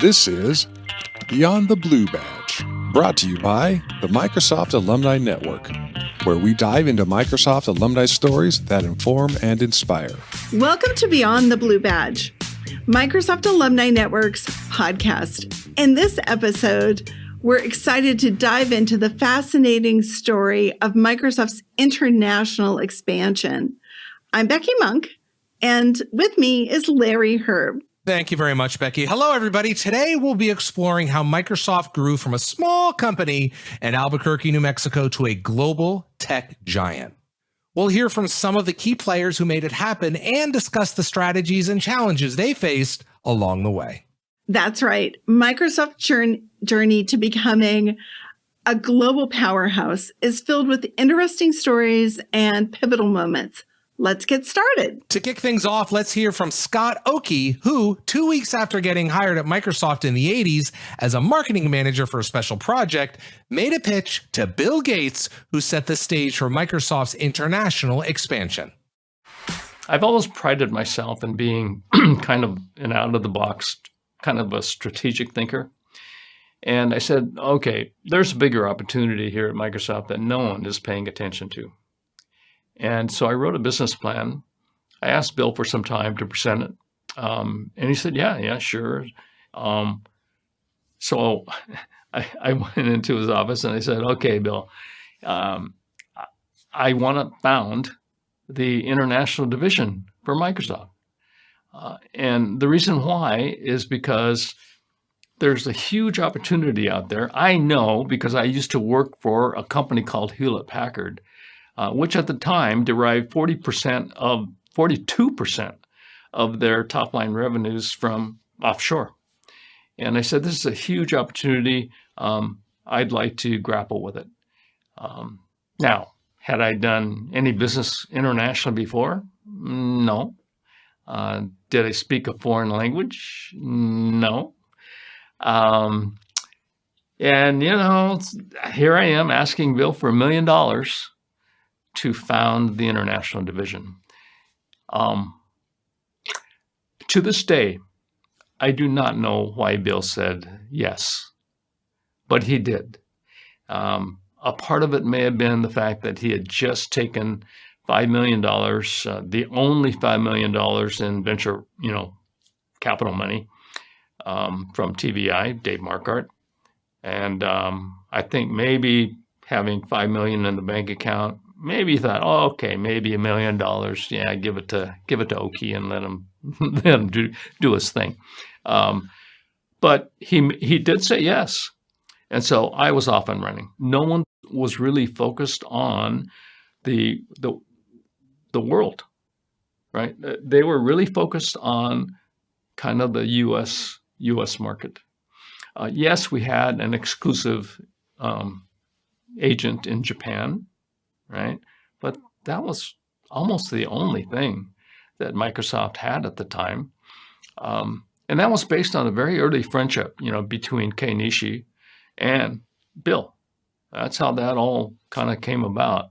This is Beyond the Blue Badge, brought to you by the Microsoft Alumni Network, where we dive into Microsoft alumni stories that inform and inspire. Welcome to Beyond the Blue Badge, Microsoft Alumni Network's podcast. In this episode, we're excited to dive into the fascinating story of Microsoft's international expansion. I'm Becky Monk, and with me is Larry Hryb. Thank you very much, Becky. Hello, everybody. Today, we'll be exploring how Microsoft grew from a small company in Albuquerque, New Mexico, to a global tech giant. We'll hear from some of the key players who made it happen and discuss the strategies and challenges they faced along the way. That's right. Microsoft's journey to becoming a global powerhouse is filled with interesting stories and pivotal moments. Let's get started. To kick things off, let's hear from Scott Oki, who 2 weeks after getting hired at Microsoft in the 80s as a marketing manager for a special project, made a pitch to Bill Gates, who set the stage for Microsoft's international expansion. I've always prided myself in being kind of an out-of-the-box, kind of a strategic thinker. And I said, okay, there's a bigger opportunity here at Microsoft that no one is paying attention to. And so I wrote a business plan. I asked Bill for some time to present it. And he said, yeah, sure. So I went into his office and I said, okay, Bill, I want to found the international division for Microsoft. And the reason why is because there's a huge opportunity out there. I know because I used to work for a company called Hewlett-Packard, which at the time derived 42% of their top line revenues from offshore. And I said, this is a huge opportunity. I'd like to grapple with it. Now, had I done any business internationally before? No. Did I speak a foreign language? No. And, here I am asking Bill for $1 million to found the international division. To this day, I do not know why Bill said yes, but he did. A part of it may have been the fact that he had just taken $5 million, the only $5 million in venture, capital money from TVI, Dave Marquardt. And I think maybe having $5 million in the bank account, maybe he thought, oh, okay, maybe $1 million. Yeah, give it to Oki and let him do his thing. But he did say yes, and so I was off and running. No one was really focused on the world, right? They were really focused on kind of the U.S. market. Yes, we had an exclusive agent in Japan, right? But that was almost the only thing that Microsoft had at the time. And that was based on a very early friendship, between Kei Nishi and Bill. That's how that all kind of came about.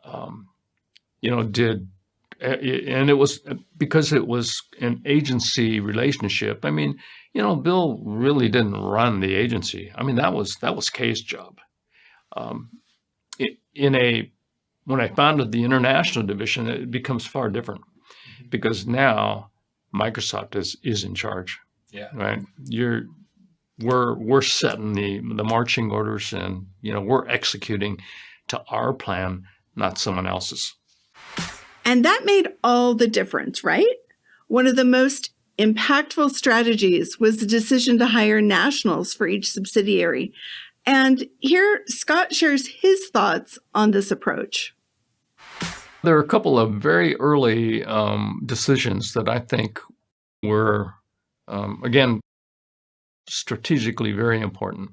And it was because it was an agency relationship. I mean, Bill really didn't run the agency. I mean, that was Kei's job. When I founded the international division, it becomes far different because now Microsoft is in charge. Yeah. Right. We're setting the marching orders, and we're executing to our plan, not someone else's. And that made all the difference, right? One of the most impactful strategies was the decision to hire nationals for each subsidiary. And here, Scott shares his thoughts on this approach. There are a couple of very early decisions that I think were, again, strategically very important.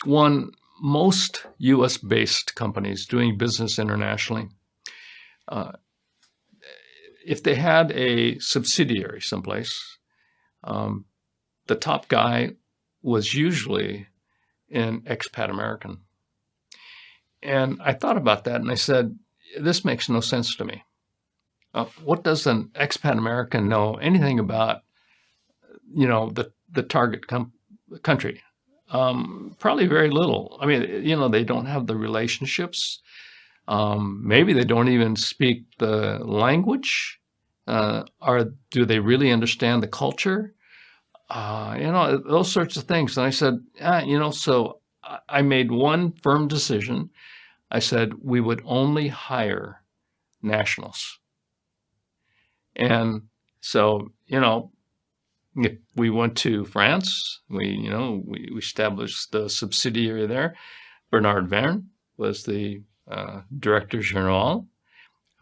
One, most U.S.-based companies doing business internationally, if they had a subsidiary someplace, the top guy was usually an expat American. And I thought about that and I said, this makes no sense to me. what does an expat American know anything about, the target country? Probably very little. I mean, they don't have the relationships. Maybe they don't even speak the language. Or do they really understand the culture? Those sorts of things. And I said, so I made one firm decision. I said we would only hire nationals. And so, we went to France. We established the subsidiary there. Bernard Verne was the director general.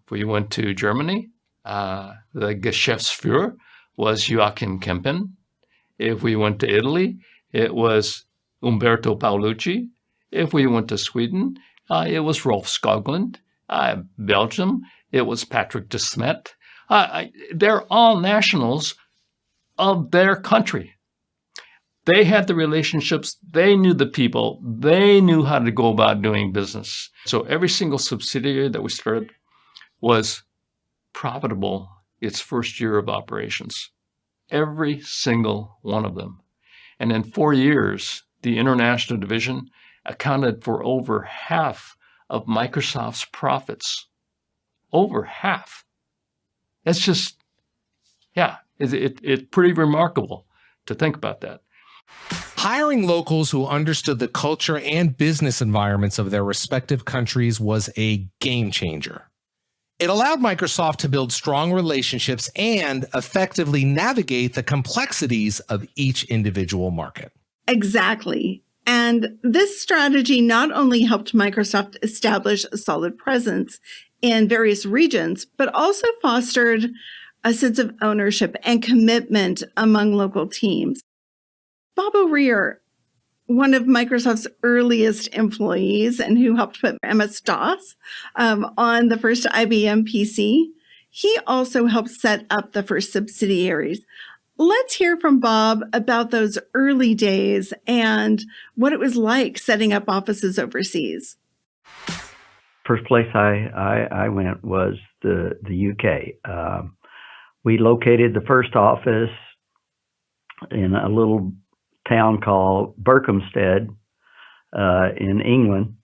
We went to Germany. The Geschäftsführer was Joachim Kempen. If we went to Italy, it was Umberto Paolucci. If we went to Sweden, it was Rolf Skoglund. Belgium, it was Patrick de Smet. They're all nationals of their country. They had the relationships. They knew the people. They knew how to go about doing business. So every single subsidiary that we started was profitable its first year of operations. Every single one of them. And in 4 years, the international division accounted for over half of Microsoft's profits. Over half. That's just, it's pretty remarkable to think about that. Hiring locals who understood the culture and business environments of their respective countries was a game changer. It allowed Microsoft to build strong relationships and effectively navigate the complexities of each individual market. Exactly. And this strategy not only helped Microsoft establish a solid presence in various regions, but also fostered a sense of ownership and commitment among local teams. Bob O'Rear, one of Microsoft's earliest employees and who helped put MS-DOS on the first IBM PC, he also helped set up the first subsidiaries. Let's hear from Bob about those early days and what it was like setting up offices overseas. First place I went was the UK. We located the first office in a little town called Berkhamsted in England,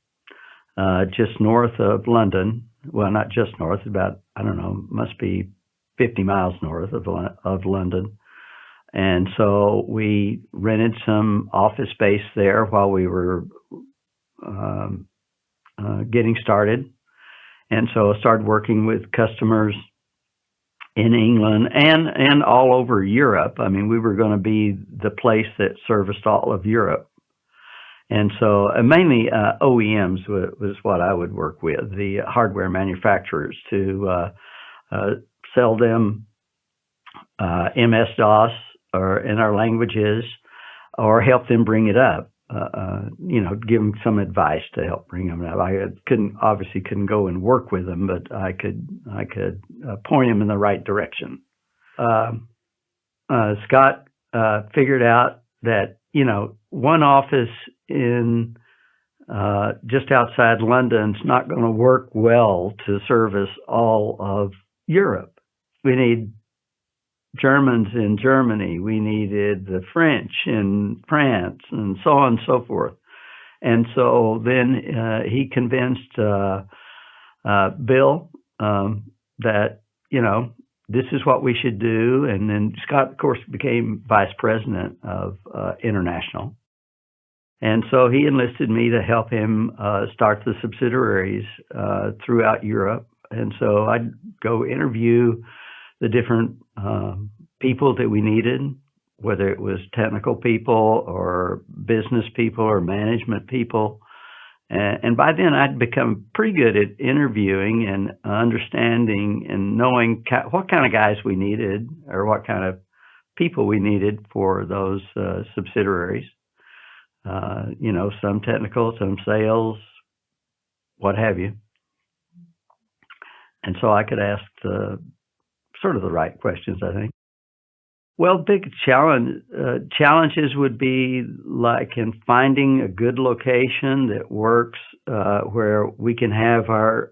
just north of London. Well, not just north, about, must be 50 miles north of London. And so we rented some office space there while we were getting started. And so I started working with customers in England and all over Europe. I mean, we were going to be the place that serviced all of Europe. And so mainly OEMs was what I would work with, the hardware manufacturers, to sell them MS-DOS or in our languages, or help them bring it up. Give them some advice to help bring them up. I couldn't go and work with them, but I could point them in the right direction. Scott figured out that one office in just outside London's not going to work well to service all of Europe. We need Germans in Germany. We needed the French in France, and so on and so forth. And so then he convinced Bill that, this is what we should do. And then Scott, of course, became vice president of international. And so he enlisted me to help him start the subsidiaries throughout Europe. And so I'd go interview the different people that we needed, whether it was technical people or business people or management people. And by then I'd become pretty good at interviewing and understanding and knowing what kind of guys we needed or what kind of people we needed for those subsidiaries. Some technical, some sales, what have you. And so I could ask sort of the right questions, I think. Well, big challenges would be like in finding a good location that works, where we can have our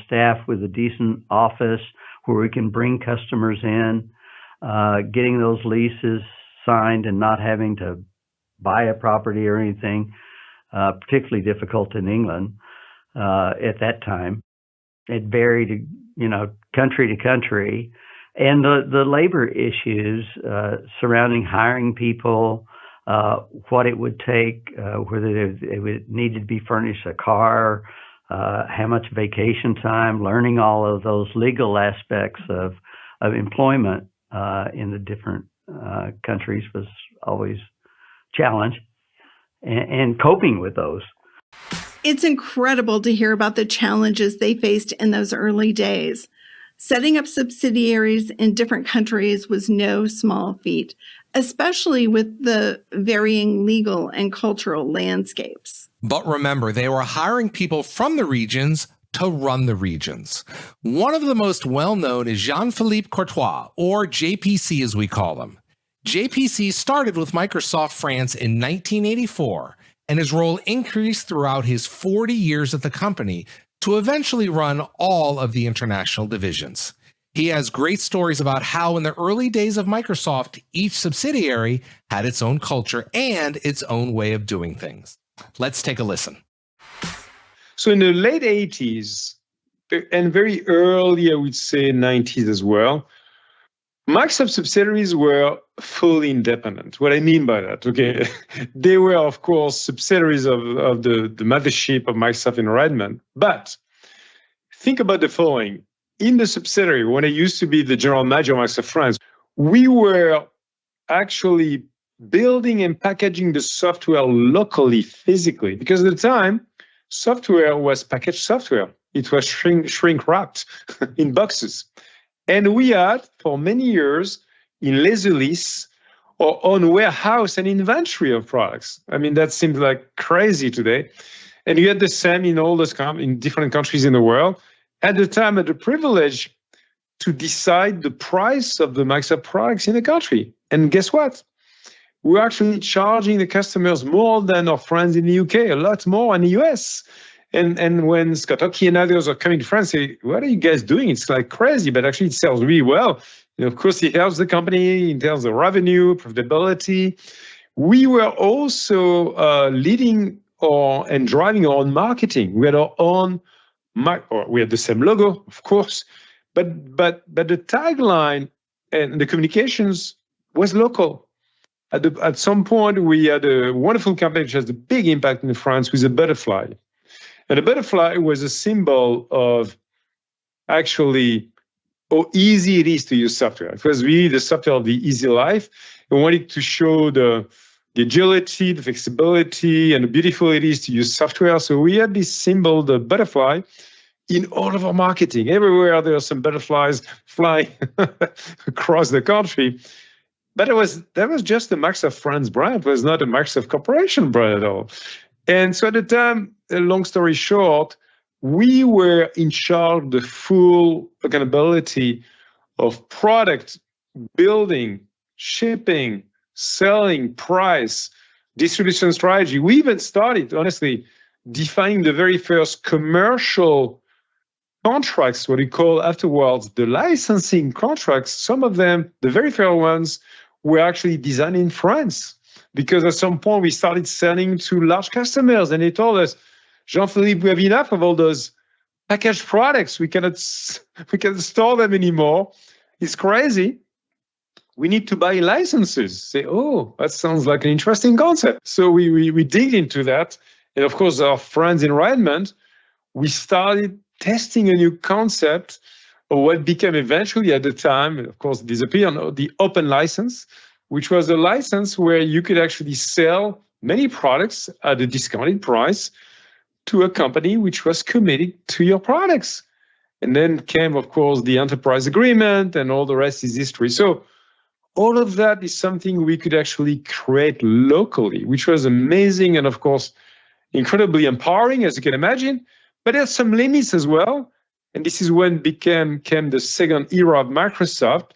staff with a decent office where we can bring customers in, getting those leases signed and not having to buy a property or anything, particularly difficult in England at that time. It varied, country to country. And the labor issues surrounding hiring people, what it would take, whether they would need to be furnished a car, how much vacation time, learning all of those legal aspects of employment in the different countries was always a challenge, and coping with those. It's incredible to hear about the challenges they faced in those early days. Setting up subsidiaries in different countries was no small feat, especially with the varying legal and cultural landscapes. But remember, they were hiring people from the regions to run the regions. One of the most well-known is Jean-Philippe Courtois, or JPC as we call him. JPC started with Microsoft France in 1984, and his role increased throughout his 40 years at the company to eventually run all of the international divisions. He has great stories about how in the early days of Microsoft, each subsidiary had its own culture and its own way of doing things. Let's take a listen. So in the late 80s, and very early, I would say 90s as well, Microsoft subsidiaries were fully independent. What I mean by that, okay, they were, of course, subsidiaries of the mothership of Microsoft environment. But think about the following. In the subsidiary, when I used to be the general manager of Microsoft France, we were actually building and packaging the software locally, physically, because at the time, software was packaged software. It was shrink wrapped in boxes. And we had, for many years, in lease or on warehouse and inventory of products. I mean, that seems like crazy today. And you had the same in all those in different countries in the world. At the time, I had the privilege to decide the price of the Microsoft products in the country. And guess what? We're actually charging the customers more than our friends in the UK, a lot more in the US. And when Scott Oki and others are coming to France, say, what are you guys doing? It's like crazy, but actually it sells really well. And of course, it helps the company in terms of revenue, profitability. We were also leading and driving our own marketing. We had our own, we had the same logo, of course, but the tagline and the communications was local. At some point, we had a wonderful campaign which has a big impact in France with a butterfly. And the butterfly was a symbol of actually how easy it is to use software. It was really the software of the easy life. We wanted to show the agility, the flexibility, and how beautiful it is to use software. So we had this symbol, the butterfly, in all of our marketing. Everywhere there are some butterflies flying across the country. But that was just the Microsoft France brand. It was not a Microsoft Corporation brand at all. And so at the time, long story short, we were in charge of the full accountability of product building, shipping, selling, price, distribution strategy. We even started, honestly, defining the very first commercial contracts, what we call afterwards the licensing contracts. Some of them, the very first ones, were actually designed in France. Because at some point we started selling to large customers and they told us, Jean-Philippe, we have enough of all those packaged products. We cannot store them anymore. It's crazy. We need to buy licenses. Say, oh, that sounds like an interesting concept. So we dig into that. And of course, our friends in Redmond, we started testing a new concept of what became eventually at the time, of course, disappeared, the open license, which was a license where you could actually sell many products at a discounted price to a company which was committed to your products. And then came, of course, the enterprise agreement and all the rest is history. So all of that is something we could actually create locally, which was amazing and, of course, incredibly empowering, as you can imagine. But there's some limits as well. And this is when came the second era of Microsoft,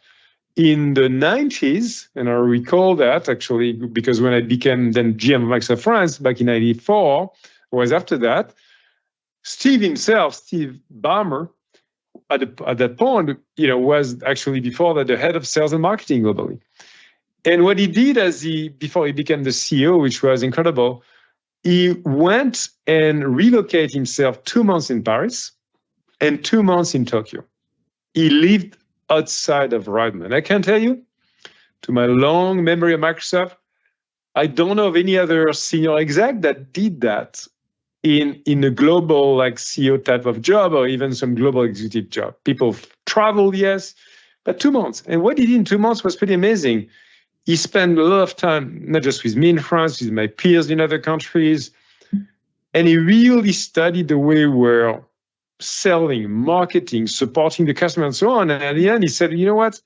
in the 90s, and I recall that actually because when I became then GM of Microsoft France back in 94, was after that, Steve Ballmer at that point, was actually before that the head of sales and marketing globally. And what he did before he became the CEO, which was incredible, he went and relocated himself 2 months in Paris and 2 months in Tokyo. He lived outside of Hryb. And I can tell you, to my long memory of Microsoft, I don't know of any other senior exec that did that in a global like CEO type of job or even some global executive job. People travel, yes, but 2 months. And what he did in 2 months was pretty amazing. He spent a lot of time, not just with me in France, with my peers in other countries. And he really studied the way we're selling, marketing, supporting the customer, and so on. And at the end, he said, you know what?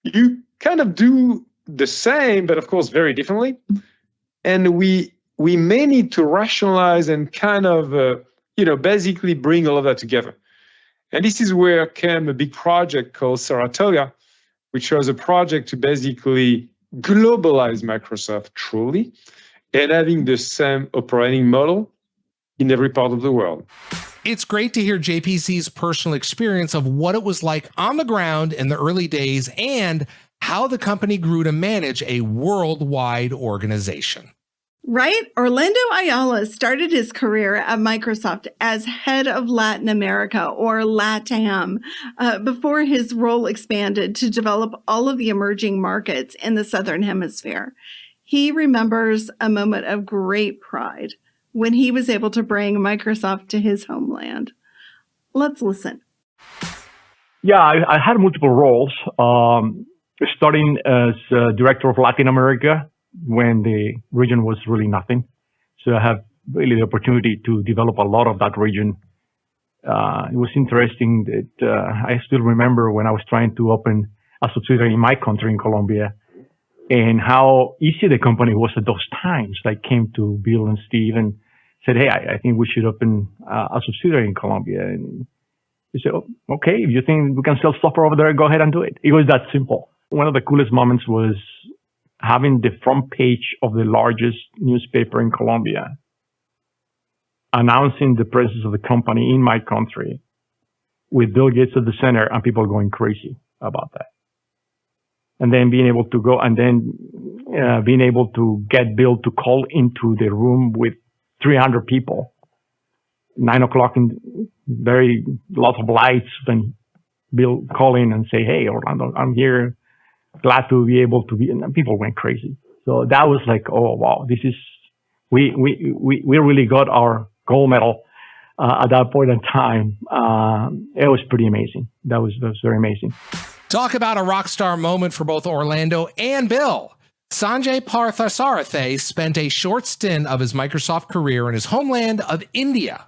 You kind of do the same, but of course, very differently. And we may need to rationalize and kind of, basically bring all of that together. And this is where came a big project called Saratoga, which was a project to basically globalize Microsoft truly and having the same operating model in every part of the world. It's great to hear JPC's personal experience of what it was like on the ground in the early days and how the company grew to manage a worldwide organization. Right? Orlando Ayala started his career at Microsoft as head of Latin America, or LATAM, before his role expanded to develop all of the emerging markets in the Southern Hemisphere. He remembers a moment of great pride when he was able to bring Microsoft to his homeland. Let's listen. Yeah, I had multiple roles, starting as director of Latin America when the region was really nothing. So I have really the opportunity to develop a lot of that region. It was interesting that I still remember when I was trying to open a subsidiary in my country, in Colombia, and how easy the company was at those times. I came to Bill and Steve and said, hey, I think we should open a subsidiary in Colombia. And he said, oh, okay, if you think we can sell software over there, go ahead and do it. It was that simple. One of the coolest moments was having the front page of the largest newspaper in Colombia announcing the presence of the company in my country with Bill Gates at the center and people going crazy about that. And then being able to go and then being able to get Bill to call into the room with 300 people, 9 o'clock and lots of lights, then Bill call in and say, hey, Orlando, I'm here. Glad to be able to be, and people went crazy. So that was like, oh, wow, this is, we really got our gold medal at that point in time. It was pretty amazing. That was very amazing. Talk about a rock star moment for both Orlando and Bill. Sanjay Parthasarathy spent a short stint of his Microsoft career in his homeland of India.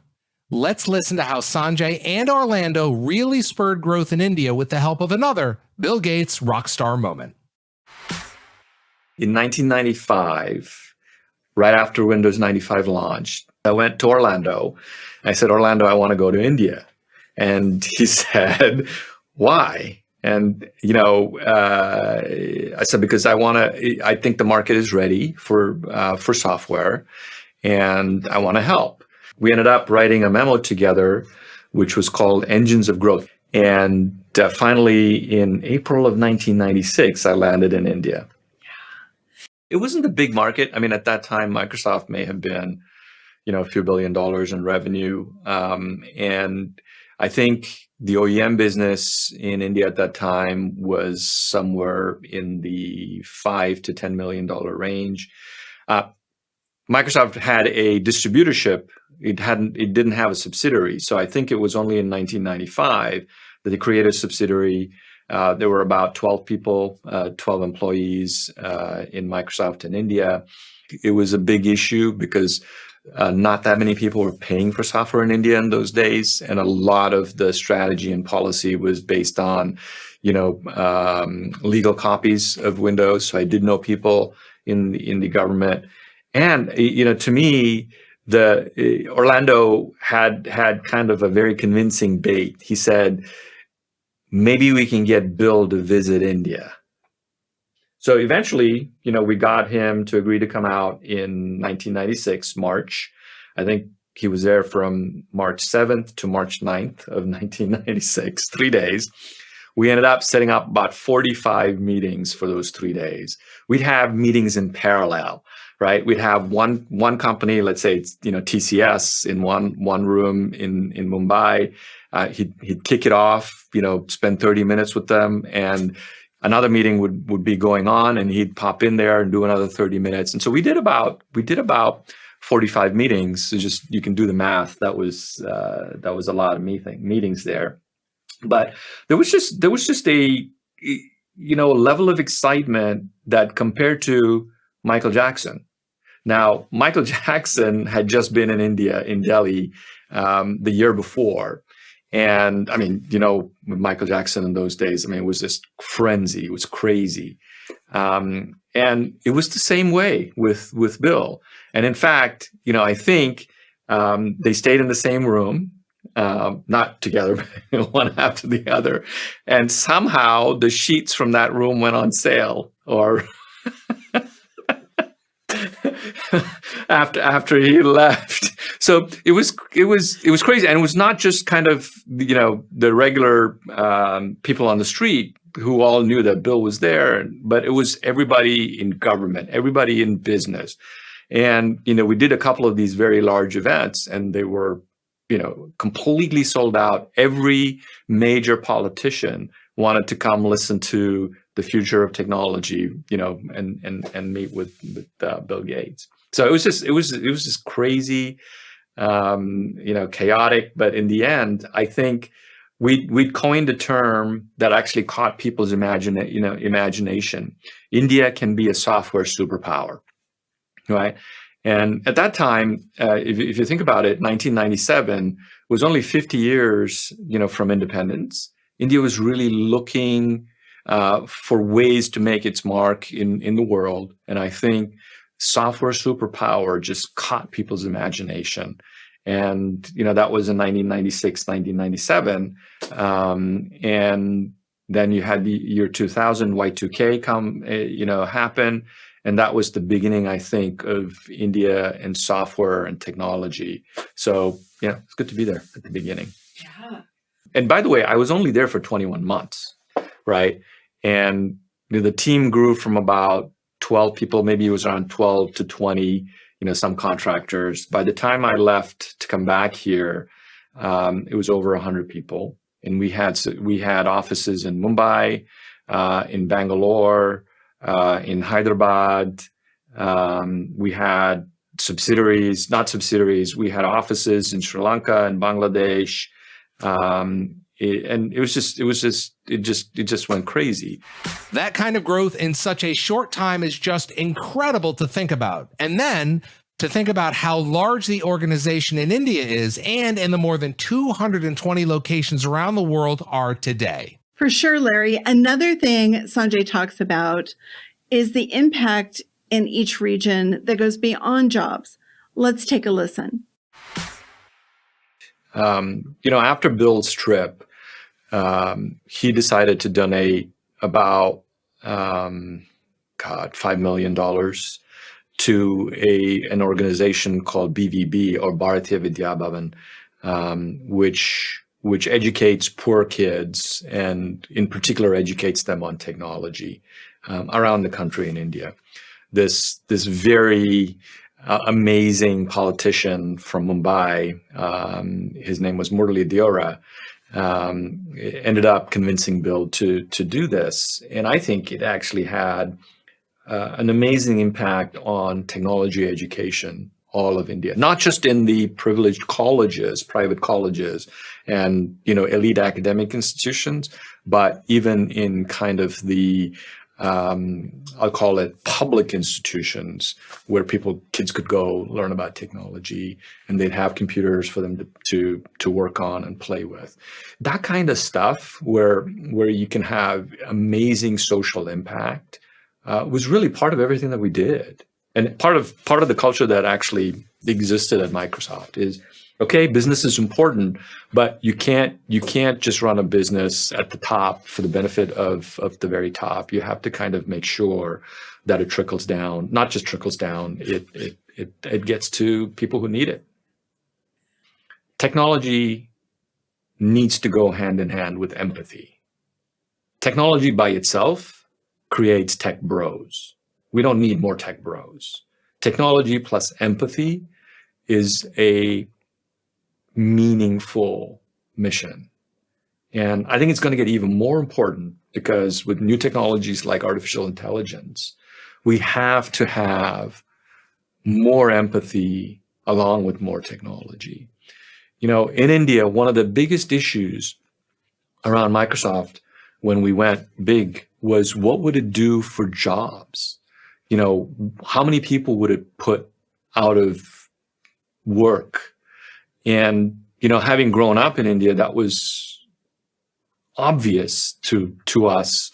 Let's listen to how Sanjay and Orlando really spurred growth in India with the help of another Bill Gates rockstar moment. In 1995, right after Windows 95 launched, I went to Orlando. I said, Orlando, I want to go to India. And he said, why? And, I said, because I think the market is ready for software and I want to help. We ended up writing a memo together, which was called Engines of Growth. And finally, in April of 1996, I landed in India. It wasn't a big market. I mean, at that time, Microsoft may have been, a few $1 billion in revenue. And I think the OEM business in India at that time was somewhere in the $5 to $10 million range. Microsoft had a distributorship. It didn't have a subsidiary. So I think it was only in 1995 that they created a subsidiary. There were about 12 people, 12 employees in Microsoft in India. It was a big issue because not that many people were paying for software in India in those days. And a lot of the strategy and policy was based on, legal copies of Windows. So I did know people in the government. And, to me, Orlando had kind of a very convincing bait. He said, maybe we can get Bill to visit India. So eventually, we got him to agree to come out in 1996, March. I think He was there from March 7th to March 9th of 1996, 3 days. We ended up setting up about 45 meetings for those 3 days. We'd have meetings in parallel, right? We'd have one company, let's say it's TCS, in one room in Mumbai. He'd kick it off, spend 30 minutes with them, and another meeting would be going on, and he'd pop in there and do another 30 minutes. And so we did about 45 meetings. So just you can do the math. That was a lot of meetings there. But there was just a level of excitement that compared to Michael Jackson. Now, Michael Jackson had just been in India, in Delhi, the year before. And I mean, with Michael Jackson in those days, it was just frenzy. It was crazy. And it was the same way with Bill. And in fact, I think they stayed in the same room, not together, but one after the other. And somehow the sheets from that room went on sale, or after he left. So it was crazy. And it was not just kind of, the regular people on the street who all knew that Bill was there, but it was everybody in government, everybody in business. And, we did a couple of these very large events, and they were, completely sold out. Every major politician wanted to come listen to the future of technology, and meet with Bill Gates. So it was just crazy, chaotic. But in the end, I think we coined a term that actually caught people's imagination. India can be a software superpower, right? And at that time, if you think about it, 1997 was only 50 years, from independence. India was really looking for ways to make its mark in the world. And I think software superpower just caught people's imagination. And, that was in 1996, 1997. And then you had the year 2000, Y2K come, happen. And that was the beginning, I think, of India and software and technology. So, it's good to be there at the beginning. Yeah. And by the way, I was only there for 21 months, right? And the team grew from about 12 people, maybe it was around 12 to 20, some contractors. By the time I left to come back here, it was over 100 people. And we had offices in Mumbai, in Bangalore, in Hyderabad. We had we had offices in Sri Lanka and Bangladesh. It just went crazy. That kind of growth in such a short time is just incredible to think about. And then to think about how large the organization in India is, and in the more than 220 locations around the world are today. For sure, Larry. Another thing Sanjay talks about is the impact in each region that goes beyond jobs. Let's take a listen. After Bill's trip, he decided to donate about $5 million to an organization called BVB, or Bharatiya Vidya Bhavan, which educates poor kids, and in particular educates them on technology around the country in India. This very amazing politician from Mumbai, his name was Murali Deora, ended up convincing Bill to do this. And I think it actually had an amazing impact on technology education, all of India, not just in the privileged colleges, private colleges, and elite academic institutions, but even in kind of the I'll call it public institutions, where kids could go learn about technology, and they'd have computers for them to work on and play with. That kind of stuff, where you can have amazing social impact, was really part of everything that we did. And part of the culture that actually existed at Microsoft is, okay, business is important, but you can't just run a business at the top for the benefit of the very top. You have to kind of make sure that it trickles down, not just trickles down, it gets to people who need it. technology needs to go hand in hand with empathy. Technology by itself creates tech bros. We don't need more tech bros. Technology plus empathy is a meaningful mission. And I think it's going to get even more important because with new technologies like artificial intelligence, we have to have more empathy along with more technology. You know, in India, one of the biggest issues around Microsoft when we went big was what would it do for jobs? You know, how many people would it put out of work? And, you know, having grown up in India, that was obvious to us,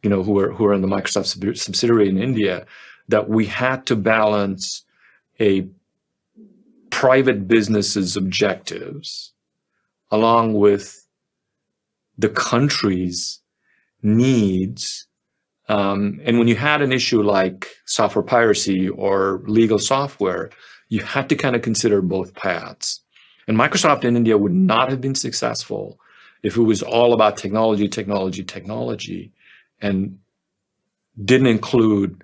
you know, who are in the Microsoft subsidiary in India, that we had to balance a private business's objectives along with the country's needs. And when you had an issue like software piracy or legal software, you had to kind of consider both paths. And Microsoft in India would not have been successful if it was all about technology, and didn't include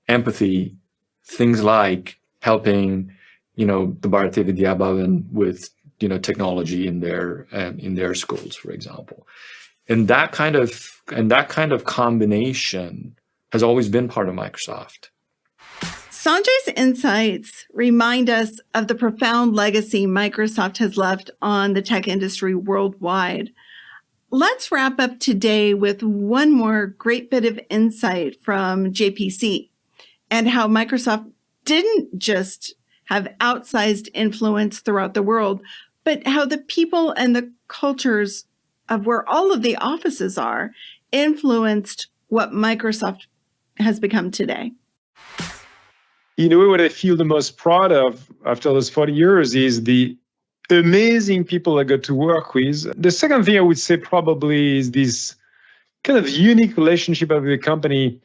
empathy, things like helping, you know, the Bharatiya Vidya Bhavan with, you know, technology in their schools, for example. And that kind of combination has always been part of Microsoft. Sanjay's insights remind us of the profound legacy Microsoft has left on the tech industry worldwide. Let's wrap up today with one more great bit of insight from JPC and how Microsoft didn't just have outsized influence throughout the world, but how the people and the cultures of where all of the offices are influenced what Microsoft has become today. In a way, what I feel the most proud of after those 40 years is the amazing people I got to work with. The second thing I would say probably is this kind of unique relationship with the company.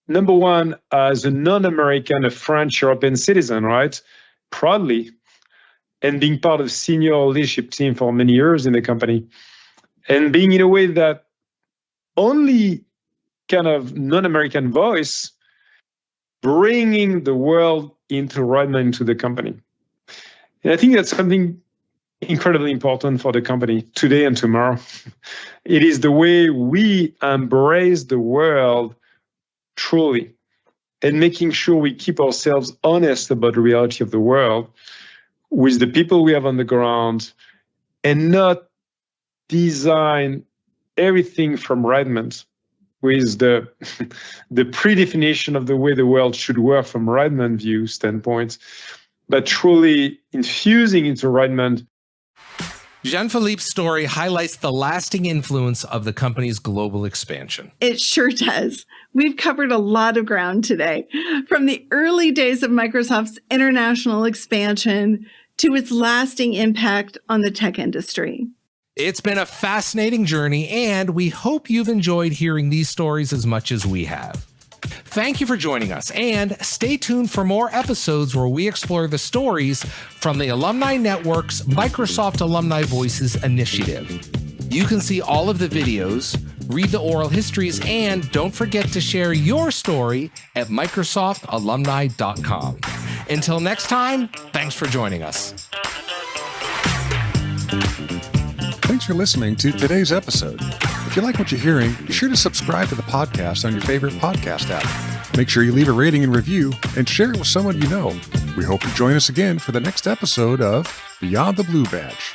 Number one, as a non-American, a French European citizen, right? Proudly, and being part of senior leadership team for many years in the company. And being in a way that only kind of non-American voice bringing the world into Hryb into the company. And I think that's something incredibly important for the company today and tomorrow. It is the way we embrace the world truly and making sure we keep ourselves honest about the reality of the world with the people we have on the ground and not design everything from Hryb with the predefinition of the way the world should work from Hryb view standpoint, but truly infusing into Hryb. Jean-Philippe's story highlights the lasting influence of the company's global expansion. It sure does. We've covered a lot of ground today, from the early days of Microsoft's international expansion to its lasting impact on the tech industry. It's been a fascinating journey, and we hope you've enjoyed hearing these stories as much as we have. Thank you for joining us, and stay tuned for more episodes where we explore the stories from the Alumni Network's Microsoft Alumni Voices initiative. You can see all of the videos, read the oral histories, and don't forget to share your story at microsoftalumni.com. Until next time, thanks for joining us. Thanks for listening to today's episode. If you like what you're hearing, be sure to subscribe to the podcast on your favorite podcast app. Make sure you leave a rating and review and share it with someone you know. We hope you join us again for the next episode of Beyond the Blue Badge.